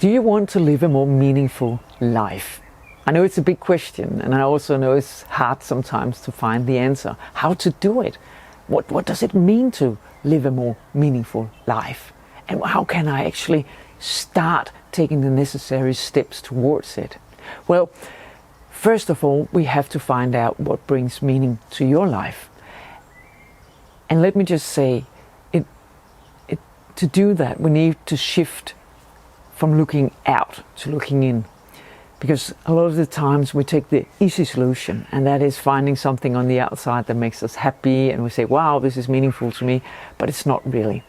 Do you want to live a more meaningful life? I know it's a big question, and I also know it's hard sometimes to find the answer. How to do it? What does it mean to live a more meaningful life? And how can I actually start taking the necessary steps towards it? Well, first of all, we have to find out what brings meaning to your life. And let me just say, to do that, we need to shift from looking out to looking in. Because a lot of the times we take the easy solution, and that is finding something on the outside that makes us happy, and we say, wow, this is meaningful to me, but it's not really.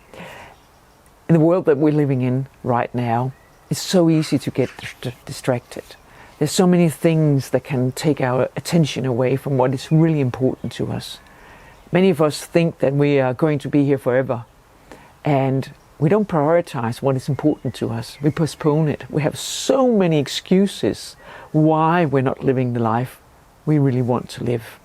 In the world that we're living in right now, it's so easy to get distracted. There's so many things that can take our attention away from what is really important to us. Many of us think that we are going to be here forever, and we don't prioritize what is important to us. We postpone it. We have so many excuses why we're not living the life we really want to live.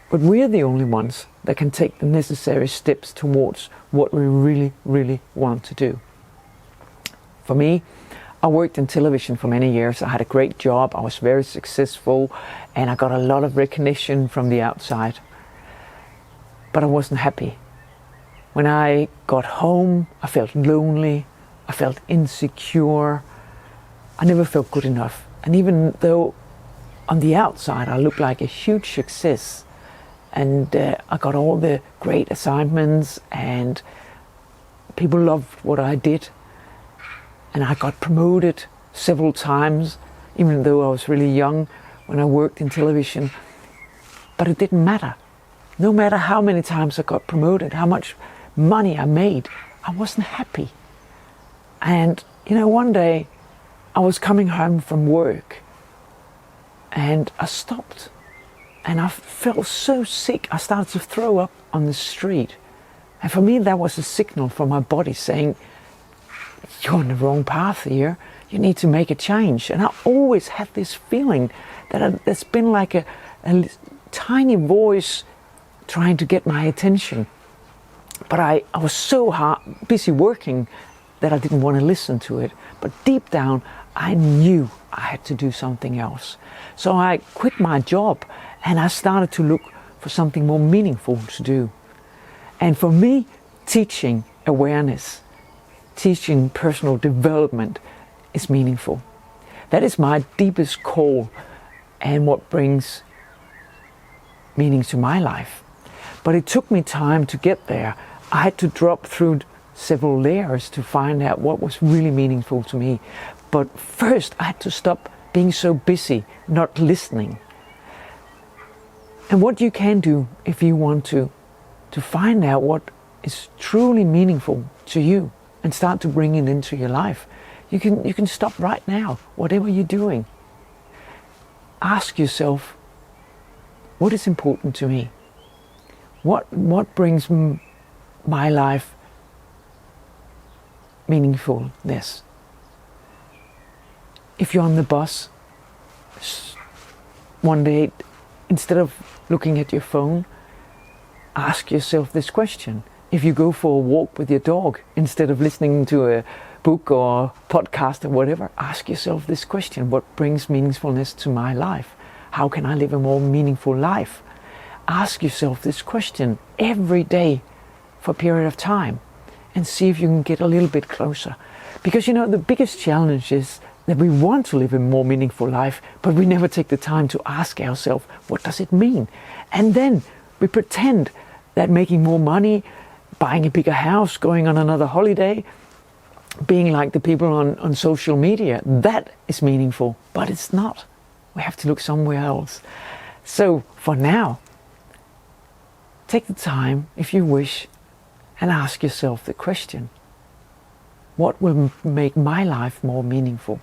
But we're the only ones that can take the necessary steps towards what we really, really want to do. For me, I worked in television for many years. I had a great job. I was very successful, and I got a lot of recognition from the outside. But I wasn't happy. When I got home, I felt lonely, I felt insecure, I never felt good enough. And even though on the outside I looked like a huge success, and I got all the great assignments, and people loved what I did, and I got promoted several times, even though I was really young when I worked in television, but it didn't matter. No matter how many times I got promoted, how much money I made, I wasn't happy. And one day I was coming home from work, and I stopped, and I felt so sick. I started to throw up on the street. And for me, that was a signal from my body saying, you're on the wrong path here. You need to make a change. And I always had this feeling that there's been like a tiny voice trying to get my attention. But I was so busy working that I didn't want to listen to it. But deep down, I knew I had to do something else. So I quit my job, and I started to look for something more meaningful to do. And for me, teaching awareness, teaching personal development is meaningful. That is my deepest call and what brings meaning to my life. But it took me time to get there. I had to drop through several layers to find out what was really meaningful to me. But first, I had to stop being so busy, not listening. And what you can do if you want to find out what is truly meaningful to you and start to bring it into your life, you can stop right now, whatever you're doing. Ask yourself, what is important to me? What brings my life meaningfulness? If you're on the bus one day, instead of looking at your phone, ask yourself this question. If you go for a walk with your dog, instead of listening to a book or podcast or whatever, ask yourself this question. What brings meaningfulness to my life? How can I live a more meaningful life? Ask yourself this question every day for a period of time and see if you can get a little bit closer. Because the biggest challenge is that we want to live a more meaningful life, but we never take the time to ask ourselves, what does it mean? And then we pretend that making more money, buying a bigger house, going on another holiday, being like the people on social media, that is meaningful, but it's not. We have to look somewhere else. So for now, take the time, if you wish, and ask yourself the question, what will make my life more meaningful?